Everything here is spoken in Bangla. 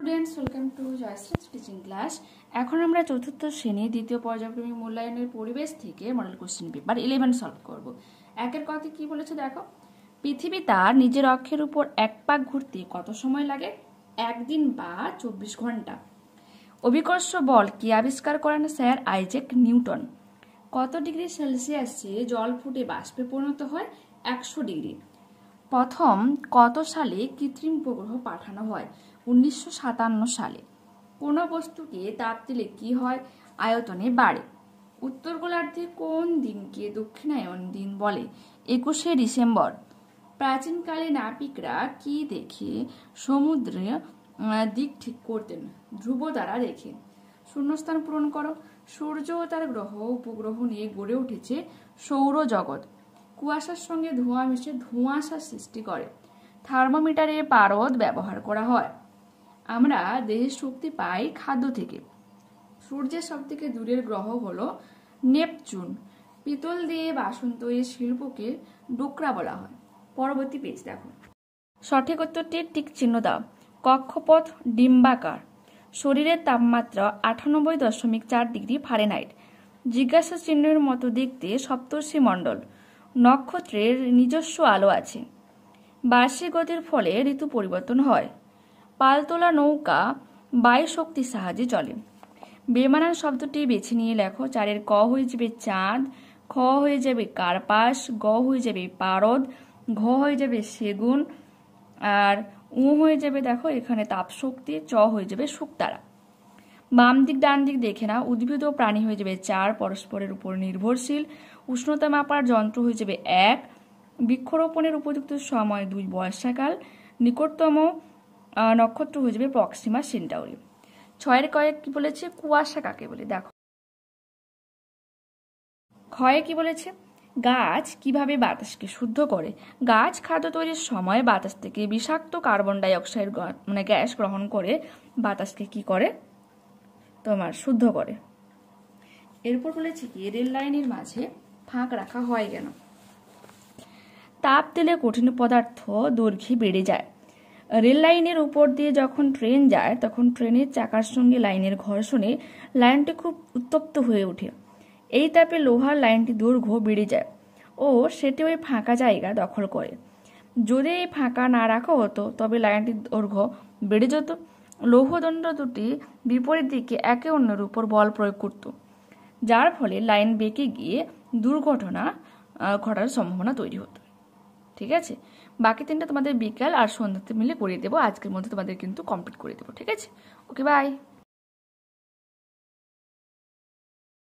Students welcome to Joyshree teaching class. এখন আমরা চতুর্থ শ্রেণী দ্বিতীয় পর্যায়ক্রমিক মূল্যায়নের পরিবেশ থেকে মডেল কোশ্চেন পেপার 11 সলভ করব। একের কথা কি বলেছে দেখো, পৃথিবী তার নিজের অক্ষের উপর এক পাক ঘুরতে কত সময় লাগে? একদিন বা 24 ঘন্টা। অভিকর্ষ বল কি আবিষ্কার করেন স্যার আইজ্যাক নিউটন? কত ডিগ্রি সেলসিয়াসে জল ফুটে বাষ্পে পরিণত হয়? 100 ডিগ্রি। প্রথম কত সালে কৃত্রিম উপগ্রহ পাঠানো হয়? 1957 সালে। কোনো বস্তুকে তাপ দিলে কি হয়? আয়তনে বাড়ে। উত্তর গোলার্ধে কোন দিনকে দক্ষিণায়ন দিন বলে? 21শে ডিসেম্বর। প্রাচীনকালে নাবিকরা কি দেখে সমুদ্রে দিক ঠিক করতেন? ধ্রুব তারা দেখে। শূন্যস্থান পূরণ করো। সূর্য ও তার গ্রহ উপগ্রহ নিয়ে গড়ে উঠেছে সৌরজগৎ। কুয়াশার সঙ্গে ধোঁয়া মিশে ধোঁয়াশা সৃষ্টি করে। থার্মোমিটারে পারদ ব্যবহার করা হয়। আমরা দেহের শক্তি পাই খাদ্য থেকে। সূর্যের সব থেকে দূরের গ্রহ হলো নেপচুন। পিতল দিয়ে বাসন তৈরির শিল্পকে ডোকরা বলা হয়। পরবর্তী পেজ দেখো। সঠিক উত্তরটি টিক চিহ্ন দাও। কক্ষপথ ডিম্বাকার। শরীরের তাপমাত্রা 98.4 ডিগ্রি ফারেনহাইট। জিজ্ঞাসা চিহ্নের মতো দেখতে সপ্তর্ষি মণ্ডল। নক্ষত্রের নিজস্ব আলো আছে। বার্ষিক গতির ফলে ঋতু পরিবর্তন হয়। পালতোলা নৌকা বায়ু শক্তির সাহায্যে চলে। বেমানান শব্দটি বেছে নিয়ে লেখো। 4-এর ক হয়ে যাবে চাঁদ, খ হয়ে যাবে কার্পাস, গ হয়ে যাবে পারদ, ঘ হয়ে যাবে সেগুন, আর উ হয়ে যাবে দেখো এখানে তাপশক্তি, চ হয়ে যাবে শুকতারা। বাম দিক ডান দিক দেখে না। উদ্ভিদ ও প্রাণী হয়ে যাবে 4, পরস্পরের উপর নির্ভরশীল। উষ্ণতা মাপার যন্ত্র হয়ে যাবে 1। বৃক্ষরোপণের উপযুক্ত সময় 2, বর্ষাকাল। নিকটতম নক্ষত্র হয়ে যাবে প্রক্সিমা সেন্টাউরি। 6-এর কয়েক কি বলেছে? কুয়াশা কাকে বলে? দেখো ক্ষয়ে কি বলেছে? গাছ কিভাবে বাতাসকে শুদ্ধ করে? গাছ খাদ্য তৈরির সময় বাতাস থেকে বিষাক্ত কার্বন ডাই অক্সাইড গ্যাস গ্রহণ করে বাতাসকে কি করে? তোমার শুদ্ধ করে। এরপর বলেছে কি রেল লাইনের মাঝে ফাঁক রাখা হয় কেন? তাপ দিলে কঠিন পদার্থ দৈর্ঘ্যে বেড়ে যায়। রেল লাইনের উপর দিয়ে যখন ট্রেন যায় তখন ট্রেনের চাকার সঙ্গে লাইনের ঘর্ষণে লাইনটি খুব উত্তপ্ত হয়ে ওঠে। এই তাপে লোহার লাইনটি দৈর্ঘ্য বেড়ে যায় ও সেটি ওই ফাঁকা জায়গা দখল করে। যদি এই ফাঁকা না রাখা হতো তবে লাইনটির দৈর্ঘ্য বেড়ে যেত। লৌহদণ্ড দুটি বিপরীত দিকে একে অন্যের উপর বল প্রয়োগ করত, যার ফলে লাইন বেঁকে গিয়ে দুর্ঘটনা ঘটার সম্ভাবনা তৈরি হতো। ঠিক আছে, বাকি 3টা তোমাদের বিকাল আর সন্ধ্যাতে মিলে করিয়ে দেবো। আজকের মধ্যে তোমাদের কিন্তু কমপ্লিট করে দেবো। ঠিক আছে, ওকে বাই।